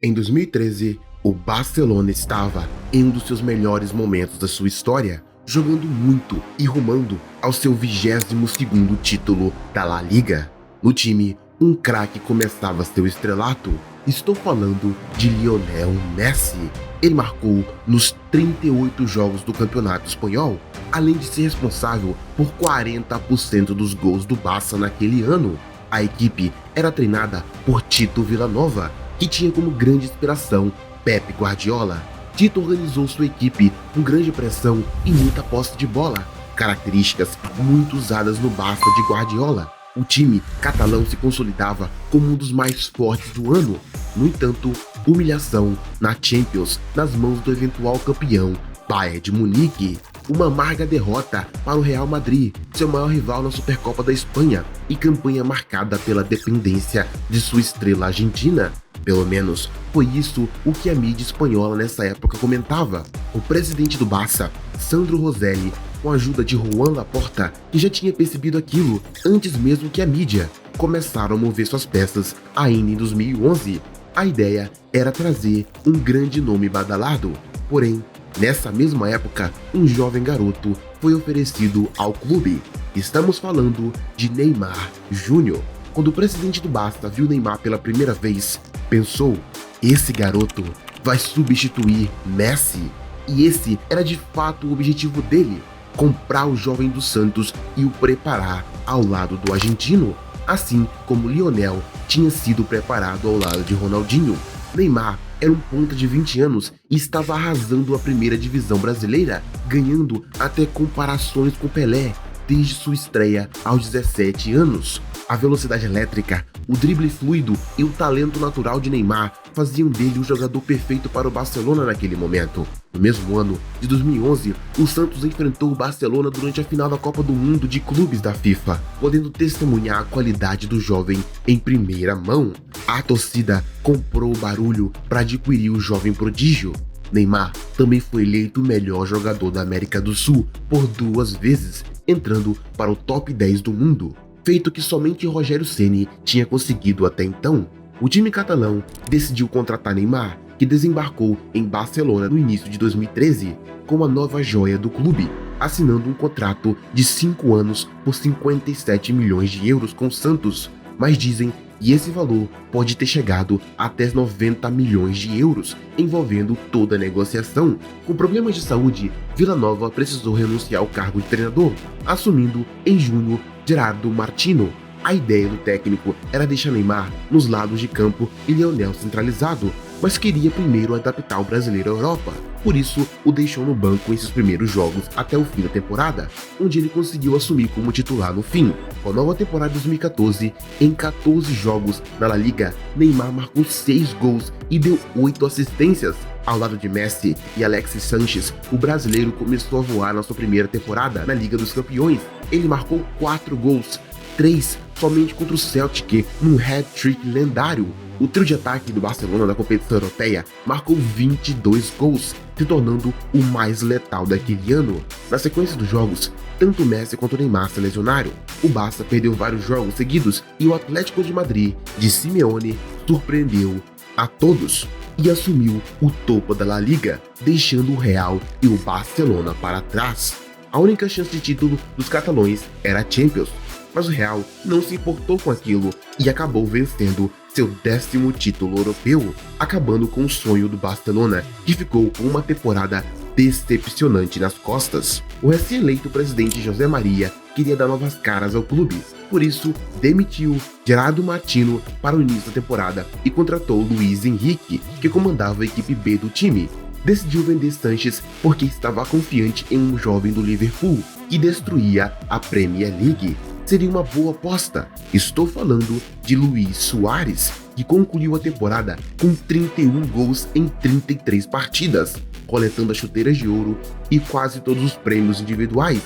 Em 2013, o Barcelona estava em um dos seus melhores momentos da sua história, jogando muito e rumando ao seu 22º título da La Liga. No time, um craque começava seu estrelato. Estou falando de Lionel Messi. Ele marcou nos 38 jogos do Campeonato Espanhol, além de ser responsável por 40% dos gols do Barça naquele ano. A equipe era treinada por Tito Vilanova, que tinha como grande inspiração Pep Guardiola. Tito organizou sua equipe com grande pressão e muita posse de bola, características muito usadas no Barça de Guardiola. O time catalão se consolidava como um dos mais fortes do ano. No entanto, humilhação na Champions nas mãos do eventual campeão Bayern de Munique. Uma amarga derrota para o Real Madrid, seu maior rival na Supercopa da Espanha, e campanha marcada pela dependência de sua estrela argentina. Pelo menos foi isso o que a mídia espanhola nessa época comentava. O presidente do Barça, Sandro Rosselli, com a ajuda de Joan Laporta, que já tinha percebido aquilo antes mesmo que a mídia, começaram a mover suas peças ainda em 2011. A ideia era trazer um grande nome badalado, porém, nessa mesma época, um jovem garoto foi oferecido ao clube. Estamos falando de Neymar Júnior. Quando o presidente do Barça viu Neymar pela primeira vez, pensou: esse garoto vai substituir Messi. E esse era de fato o objetivo dele: comprar o jovem do Santos e o preparar ao lado do argentino, assim como Lionel tinha sido preparado ao lado de Ronaldinho. Neymar era um ponta de 20 anos e estava arrasando a primeira divisão brasileira, ganhando até comparações com Pelé desde sua estreia aos 17 anos. A velocidade elétrica, o drible fluido e o talento natural de Neymar faziam dele o jogador perfeito para o Barcelona naquele momento. No mesmo ano de 2011, o Santos enfrentou o Barcelona durante a final da Copa do Mundo de Clubes da FIFA, podendo testemunhar a qualidade do jovem em primeira mão. A torcida comprou o barulho para adquirir o jovem prodígio. Neymar também foi eleito o melhor jogador da América do Sul por 2 vezes, entrando para o top 10 do mundo, feito que somente Rogério Ceni tinha conseguido até então. O time catalão decidiu contratar Neymar, que desembarcou em Barcelona no início de 2013 como a nova joia do clube, assinando um contrato de 5 anos por 57 milhões de euros com o Santos, mas dizem que esse valor pode ter chegado até 90 milhões de euros, envolvendo toda a negociação. Com problemas de saúde, Vilanova precisou renunciar ao cargo de treinador, assumindo em junho Gerardo Martino. A ideia do técnico era deixar Neymar nos lados de campo e Lionel centralizado, mas queria primeiro adaptar o brasileiro à Europa. Por isso, o deixou no banco em seus primeiros jogos até o fim da temporada, onde ele conseguiu assumir como titular no fim. Com a nova temporada de 2014, em 14 jogos na La Liga, Neymar marcou 6 gols e deu 8 assistências. Ao lado de Messi e Alexis Sánchez, o brasileiro começou a voar na sua primeira temporada na Liga dos Campeões. Ele marcou 4 gols, 3 somente contra o Celtic, num hat-trick lendário. O trio de ataque do Barcelona na competição europeia marcou 22 gols, se tornando o mais letal daquele ano. Na sequência dos jogos, tanto Messi quanto Neymar se lesionaram. O Barça perdeu vários jogos seguidos e o Atlético de Madrid, de Simeone, surpreendeu a todos e assumiu o topo da La Liga, deixando o Real e o Barcelona para trás. A única chance de título dos catalães era a Champions, mas o Real não se importou com aquilo e acabou vencendo seu 10º título europeu, acabando com o sonho do Barcelona, que ficou com uma temporada decepcionante nas costas. O recém-eleito presidente José Maria queria dar novas caras ao clube, por isso demitiu Gerardo Martino para o início da temporada e contratou Luiz Henrique, que comandava a equipe B do time. Decidiu vender Sánchez porque estava confiante em um jovem do Liverpool que destruía a Premier League. Seria uma boa aposta. Estou falando de Luis Suárez, que concluiu a temporada com 31 gols em 33 partidas, coletando as chuteiras de ouro e quase todos os prêmios individuais,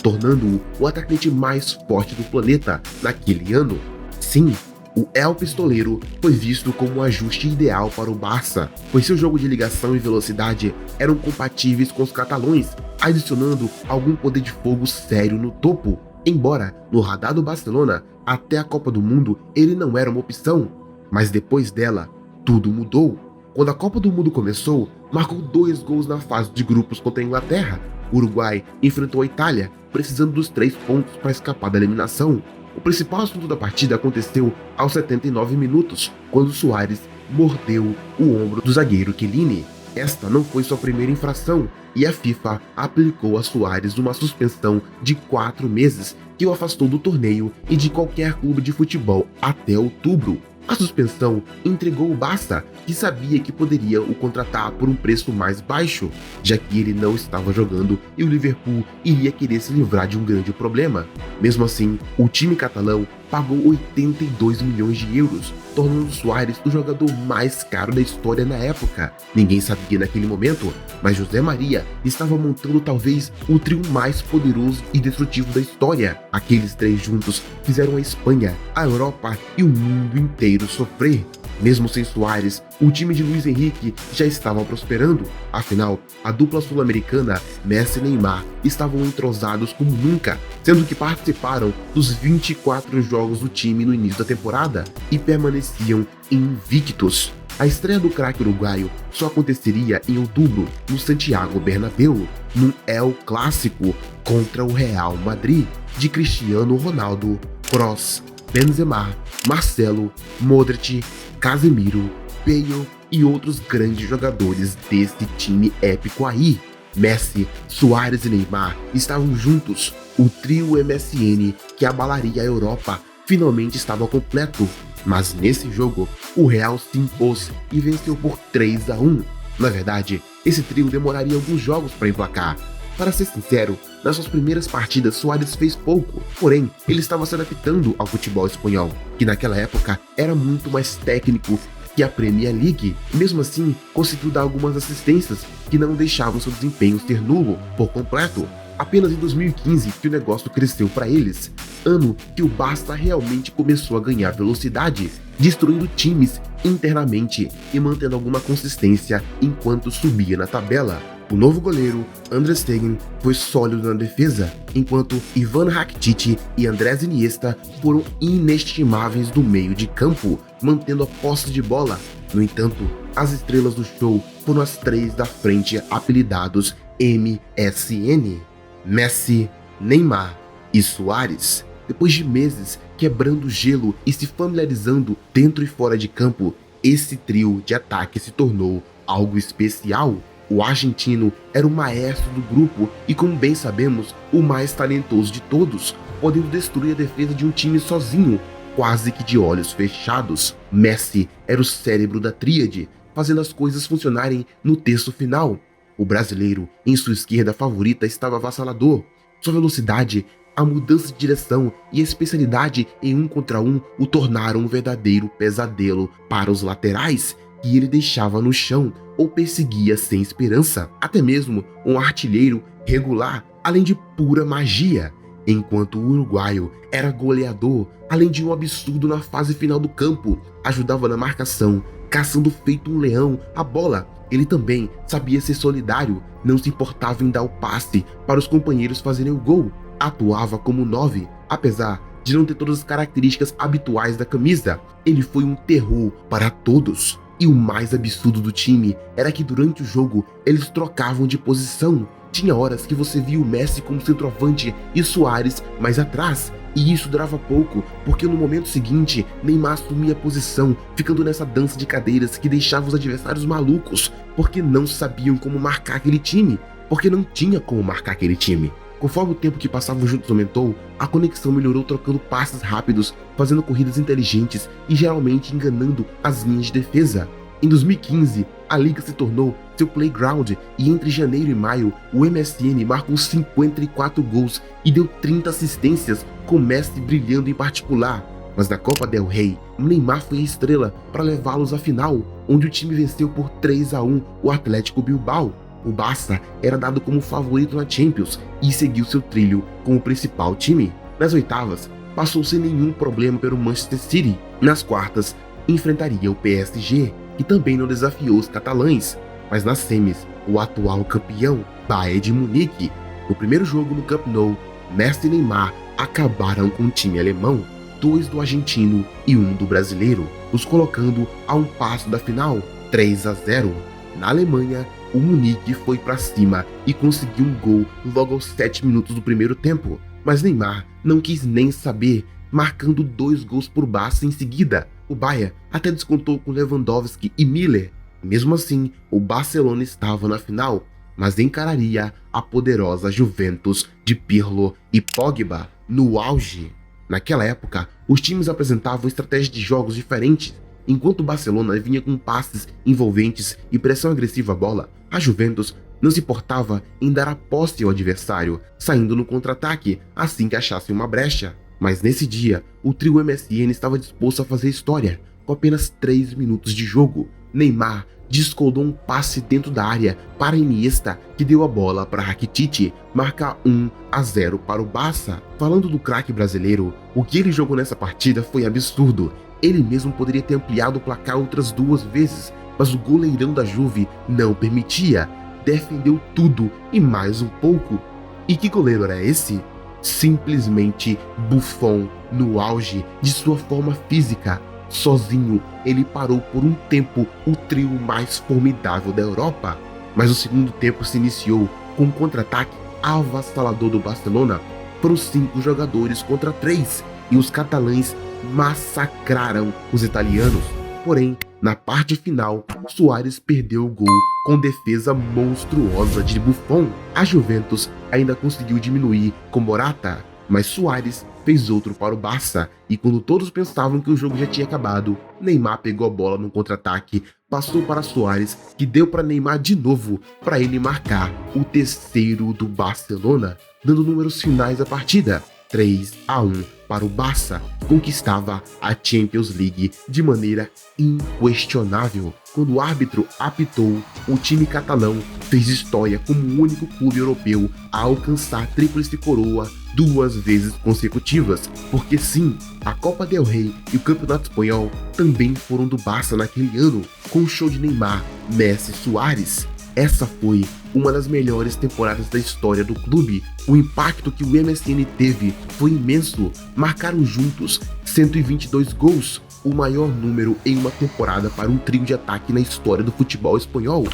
tornando-o o atacante mais forte do planeta naquele ano. Sim, o El Pistoleiro foi visto como um ajuste ideal para o Barça, pois seu jogo de ligação e velocidade eram compatíveis com os catalães, adicionando algum poder de fogo sério no topo. Embora, no radar do Barcelona, até a Copa do Mundo ele não era uma opção, mas depois dela, tudo mudou. quando a Copa do Mundo começou, marcou 2 gols na fase de grupos contra a Inglaterra. O Uruguai enfrentou a Itália, precisando dos 3 pontos para escapar da eliminação. O principal assunto da partida aconteceu aos 79 minutos, quando Suárez mordeu o ombro do zagueiro Chiellini. Esta não foi sua primeira infração, e a FIFA aplicou a Suárez uma suspensão de 4 meses, que o afastou do torneio e de qualquer clube de futebol até outubro. A suspensão entregou o Barça, que sabia que poderia o contratar por um preço mais baixo, já que ele não estava jogando e o Liverpool iria querer se livrar de um grande problema. Mesmo assim, o time catalão pagou 82 milhões de euros, tornando Suárez o jogador mais caro da história na época. Ninguém sabia naquele momento, mas José Maria estava montando talvez o trio mais poderoso e destrutivo da história. Aqueles 3 juntos fizeram a Espanha, a Europa e o mundo inteiro sofrer. Mesmo sem Suárez, o time de Luís Henrique já estava prosperando. Afinal, a dupla sul-americana Messi e Neymar estavam entrosados como nunca, sendo que participaram dos 24 jogos do time no início da temporada e permaneciam invictos. A estreia do craque uruguaio só aconteceria em outubro no Santiago Bernabéu, num El Clássico contra o Real Madrid, de Cristiano Ronaldo, Kroos, Benzema, Marcelo, Modric, Casemiro, Bale e outros grandes jogadores desse time épico aí. Messi, Suárez e Neymar estavam juntos. O trio MSN que abalaria a Europa finalmente estava completo. Mas nesse jogo, o Real se impôs e venceu por 3-1. Na verdade, esse trio demoraria alguns jogos para emplacar. Para ser sincero, nas suas primeiras partidas Suárez fez pouco, porém ele estava se adaptando ao futebol espanhol, que naquela época era muito mais técnico que a Premier League. Mesmo assim, conseguiu dar algumas assistências que não deixavam seu desempenho ser nulo por completo. Apenas em 2015 que o negócio cresceu para eles, ano que o Barça realmente começou a ganhar velocidade, destruindo times internamente e mantendo alguma consistência enquanto subia na tabela. O novo goleiro, André Stegen, foi sólido na defesa, enquanto Ivan Rakitic e Andrés Iniesta foram inestimáveis no meio de campo, mantendo a posse de bola. No entanto, as estrelas do show foram as 3 da frente apelidados MSN: Messi, Neymar e Suárez. Depois de meses quebrando o gelo e se familiarizando dentro e fora de campo, esse trio de ataque se tornou algo especial. O argentino era o maestro do grupo e, como bem sabemos, o mais talentoso de todos, podendo destruir a defesa de um time sozinho, quase que de olhos fechados. Messi era o cérebro da tríade, fazendo as coisas funcionarem no terço final. O brasileiro, em sua esquerda favorita, estava avassalador. Sua velocidade, a mudança de direção e a especialidade em 1 contra 1 o tornaram um verdadeiro pesadelo para os laterais, que ele deixava no chão ou perseguia sem esperança, até mesmo um artilheiro regular, além de pura magia, enquanto o uruguaio era goleador, além de um absurdo na fase final do campo, ajudava na marcação, caçando feito um leão a bola. Ele também sabia ser solidário, não se importava em dar o passe para os companheiros fazerem o gol, atuava como 9, apesar de não ter todas as características habituais da camisa. Ele foi um terror para todos. E o mais absurdo do time era que durante o jogo eles trocavam de posição. Tinha horas que você via o Messi como centroavante e Suárez mais atrás, e isso durava pouco, porque no momento seguinte Neymar assumia a posição, ficando nessa dança de cadeiras que deixava os adversários malucos, porque não sabiam como marcar aquele time, porque não tinha como marcar aquele time. Conforme o tempo que passavam juntos aumentou, a conexão melhorou trocando passes rápidos, fazendo corridas inteligentes e geralmente enganando as linhas de defesa. Em 2015, a liga se tornou seu playground e entre janeiro e maio, o MSN marcou 54 gols e deu 30 assistências, com Messi brilhando em particular. Mas na Copa del Rey, Neymar foi a estrela para levá-los à final, onde o time venceu por 3-1 o Atlético Bilbao. O Barça era dado como favorito na Champions e seguiu seu trilho como principal time. Nas oitavas, passou sem nenhum problema pelo Manchester City. Nas quartas, enfrentaria o PSG, que também não desafiou os catalães. Mas nas semis, o atual campeão, Bayern de Munique. No primeiro jogo no Camp Nou, Messi e Neymar acabaram com o time alemão, 2 do argentino e 1 do brasileiro, os colocando a um passo da final. 3-0. Na Alemanha, o Munique foi para cima e conseguiu um gol logo aos 7 minutos do primeiro tempo, mas Neymar não quis nem saber, marcando 2 gols por Barça em seguida. O Bayern até descontou com Lewandowski e Müller. Mesmo assim, o Barcelona estava na final, mas encararia a poderosa Juventus de Pirlo e Pogba no auge. Naquela época, os times apresentavam estratégias de jogos diferentes. Enquanto o Barcelona vinha com passes envolventes e pressão agressiva à bola, a Juventus não se importava em dar a posse ao adversário, saindo no contra-ataque assim que achasse uma brecha. Mas nesse dia, o trio MSN estava disposto a fazer história. Com apenas 3 minutos de jogo, Neymar descolou um passe dentro da área para Iniesta, que deu a bola para Rakitic marcar 1-0 para o Barça. Falando do craque brasileiro, o que ele jogou nessa partida foi absurdo. Ele mesmo poderia ter ampliado o placar outras 2 vezes, mas o goleirão da Juve não permitia. Defendeu tudo e mais um pouco. E que goleiro era esse? Simplesmente Buffon, no auge de sua forma física. Sozinho, ele parou por um tempo o trio mais formidável da Europa. Mas o segundo tempo se iniciou com um contra-ataque avassalador do Barcelona. Foram 5 jogadores contra 3 e os catalães massacraram os italianos. Porém, na parte final, Suárez perdeu o gol com defesa monstruosa de Buffon. A Juventus ainda conseguiu diminuir com Morata, mas Suárez fez outro para o Barça, e quando todos pensavam que o jogo já tinha acabado, Neymar pegou a bola no contra-ataque, passou para Suárez, que deu para Neymar de novo, para ele marcar o terceiro do Barcelona, dando números finais à partida. 3-1 para o Barça, que conquistava a Champions League de maneira inquestionável. Quando o árbitro apitou, o time catalão fez história como o único clube europeu a alcançar a tríplice coroa 2 vezes consecutivas, porque sim, a Copa del Rey e o Campeonato Espanhol também foram do Barça naquele ano, com o show de Neymar, Messi e Suárez. Essa foi uma das melhores temporadas da história do clube. O impacto que o MSN teve foi imenso. Marcaram juntos 122 gols, o maior número em uma temporada para um trio de ataque na história do futebol espanhol.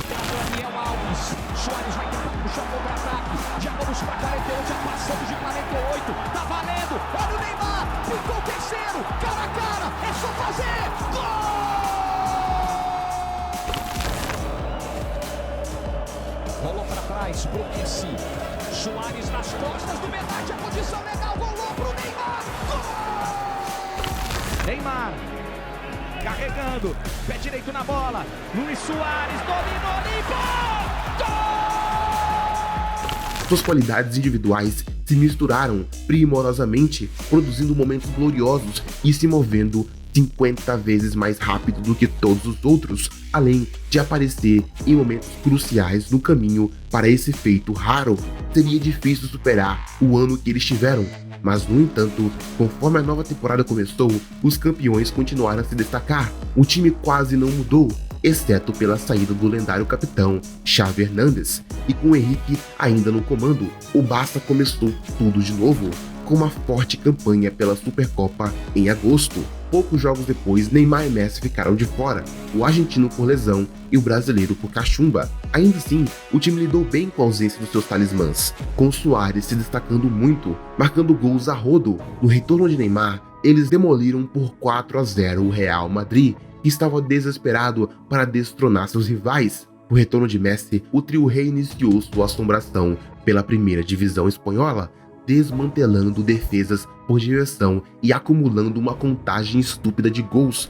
Rolou para trás pro Messi. Suárez nas costas do Menate. A posição legal. Rolou pro Neymar. Gol! Neymar. Carregando. Pé direito na bola. Luis Suárez. Dominou. Limpou. Gol! Suas qualidades individuais se misturaram primorosamente, produzindo momentos gloriosos e se movendo 50 vezes mais rápido do que todos os outros, além de aparecer em momentos cruciais no caminho para esse feito raro. Seria difícil superar o ano que eles tiveram, mas no entanto, conforme a nova temporada começou, os campeões continuaram a se destacar. O time quase não mudou, exceto pela saída do lendário capitão Xavi Hernández, e com o Henrique ainda no comando, o Barça começou tudo de novo, com uma forte campanha pela Supercopa em agosto. Poucos jogos depois, Neymar e Messi ficaram de fora, o argentino por lesão e o brasileiro por cachumba. Ainda assim, o time lidou bem com a ausência dos seus talismãs, com o Suárez se destacando muito, marcando gols a rodo. No retorno de Neymar, eles demoliram por 4-0 o Real Madrid, que estava desesperado para destronar seus rivais. Com o retorno de Messi, o trio reiniciou sua assombração pela primeira divisão espanhola, desmantelando defesas por diversão e acumulando uma contagem estúpida de gols.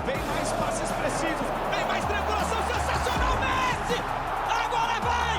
Vem mais passes precisos, vem mais triangulação sensacional, Messi! Agora vai!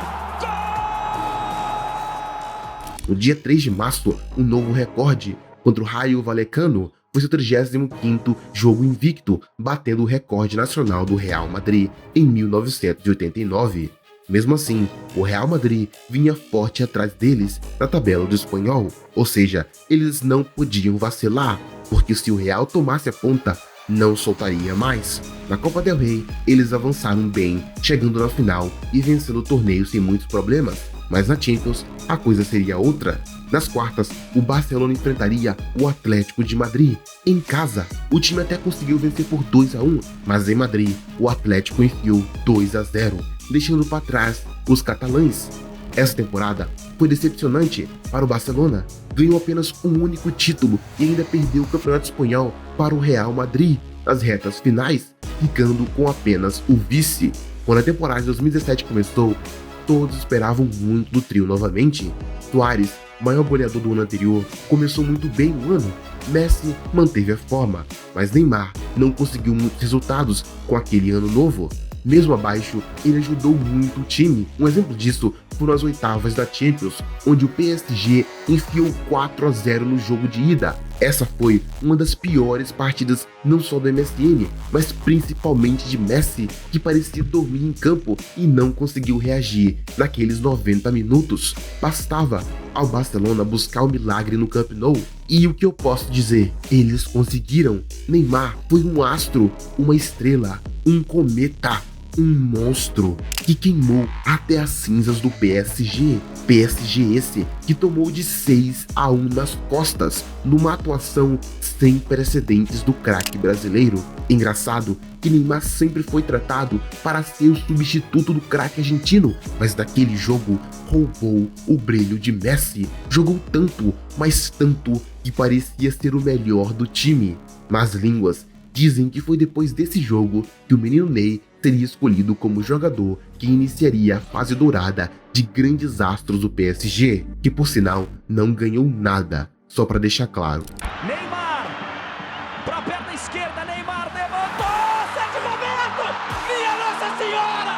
Gol! No dia 3 de março, um novo recorde contra o Rayo Vallecano foi seu 35º jogo invicto, batendo o recorde nacional do Real Madrid em 1989. Mesmo assim, o Real Madrid vinha forte atrás deles na tabela do espanhol, ou seja, eles não podiam vacilar, porque se o Real tomasse a ponta, não soltaria mais. Na Copa del Rey, eles avançaram bem, chegando na final e vencendo o torneio sem muitos problemas. mas na Champions a coisa seria outra. Nas quartas, o Barcelona enfrentaria o Atlético de Madrid. Em casa, o time até conseguiu vencer por 2-1, mas em Madrid, o Atlético enfiou 2-0, deixando para trás os catalães. Essa temporada foi decepcionante para o Barcelona. Ganhou apenas um único título e ainda perdeu o Campeonato Espanhol para o Real Madrid nas retas finais, ficando com apenas o vice. Quando a temporada de 2017 começou, todos esperavam muito do trio novamente. Suárez, maior goleador do ano anterior, começou muito bem o ano. Messi manteve a forma, mas Neymar não conseguiu muitos resultados com aquele ano novo. Mesmo abaixo, ele ajudou muito o time. Um exemplo disso foram as oitavas da Champions, onde o PSG enfiou 4-0 no jogo de ida. Essa foi uma das piores partidas não só do MSN, mas principalmente de Messi, que parecia dormir em campo e não conseguiu reagir naqueles 90 minutos. Bastava ao Barcelona buscar o milagre no Camp Nou. E o que eu posso dizer? Eles conseguiram. Neymar foi um astro, uma estrela, um cometa, um monstro que queimou até as cinzas do PSG. PSG esse que tomou de 6-1 nas costas, numa atuação sem precedentes do craque brasileiro. Engraçado que Neymar sempre foi tratado para ser o substituto do craque argentino, mas naquele jogo roubou o brilho de Messi. Jogou tanto, mas tanto, que parecia ser o melhor do time. Mas línguas dizem que foi depois desse jogo que o menino Ney seria escolhido como jogador que iniciaria a fase dourada de grandes astros do PSG, que por sinal não ganhou nada, só para deixar claro. Neymar, para a perna esquerda, Neymar levantou, Sérgio Roberto, minha Nossa Senhora,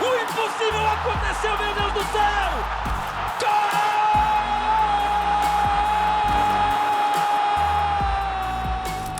o impossível aconteceu, meu Deus do céu, gol!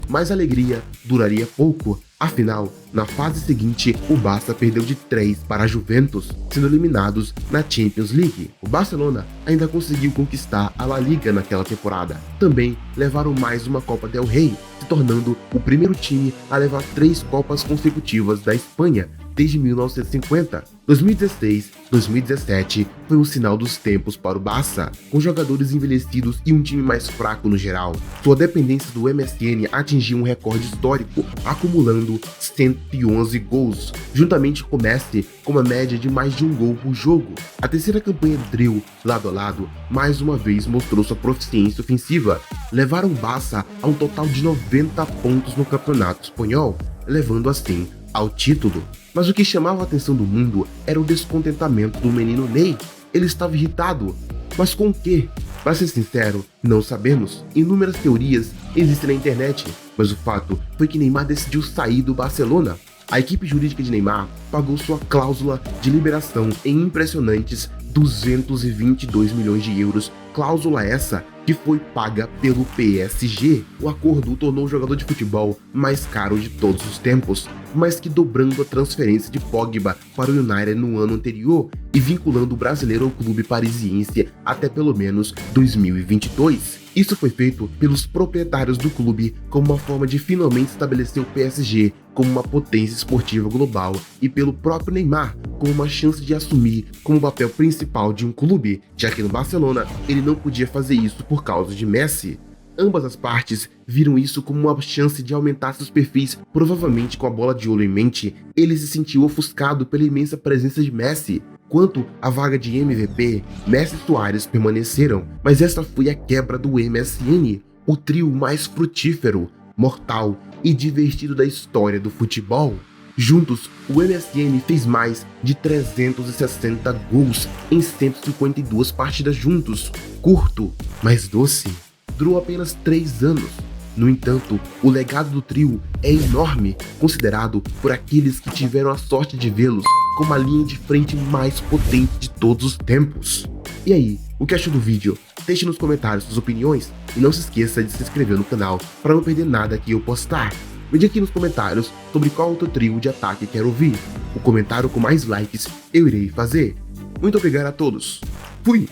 Mas a alegria duraria pouco. Afinal, na fase seguinte, o Barça perdeu de 3 para a Juventus, sendo eliminados na Champions League. O Barcelona ainda conseguiu conquistar a La Liga naquela temporada. Também levaram mais uma Copa del Rey, se tornando o primeiro time a levar 3 Copas consecutivas da Espanha desde 1950. 2016, 2017 foi um sinal dos tempos para o Barça, com jogadores envelhecidos e um time mais fraco no geral. Sua dependência do MSN atingiu um recorde histórico, acumulando 111 gols, juntamente com Messi com uma média de mais de um gol por jogo. A terceira campanha do trio, lado a lado, mais uma vez mostrou sua proficiência ofensiva. Levaram o Barça a um total de 90 pontos no Campeonato Espanhol, levando assim ao título. Mas o que chamava a atenção do mundo era o descontentamento do menino Ney. Ele estava irritado. Mas com o quê? Para ser sincero, não sabemos. Inúmeras teorias existem na internet, mas o fato foi que Neymar decidiu sair do Barcelona. A equipe jurídica de Neymar pagou sua cláusula de liberação em impressionantes 222 milhões de euros, cláusula essa que foi paga pelo PSG. O acordo o tornou o jogador de futebol mais caro de todos os tempos, mais que dobrando a transferência de Pogba para o United no ano anterior e vinculando o brasileiro ao clube parisiense até pelo menos 2022. Isso foi feito pelos proprietários do clube como uma forma de finalmente estabelecer o PSG como uma potência esportiva global e pelo próprio Neymar como uma chance de assumir como o papel principal de um clube, já que no Barcelona ele não podia fazer isso por causa de Messi. Ambas as partes viram isso como uma chance de aumentar seus perfis, provavelmente com a bola de ouro em mente. Ele se sentiu ofuscado pela imensa presença de Messi. Quanto à vaga de MVP, Messi e Suárez permaneceram, mas essa foi a quebra do MSN, o trio mais frutífero, mortal e divertido da história do futebol. Juntos, o MSN fez mais de 360 gols em 152 partidas juntos. Curto, mas doce. Durou apenas 3 anos. No entanto, o legado do trio é enorme, considerado por aqueles que tiveram a sorte de vê-los como a linha de frente mais potente de todos os tempos. E aí, o que achou do vídeo? Deixe nos comentários suas opiniões e não se esqueça de se inscrever no canal para não perder nada que eu postar. Me diga aqui nos comentários sobre qual outro trio de ataque quer ouvir. O comentário com mais likes eu irei fazer. Muito obrigado a todos. Fui!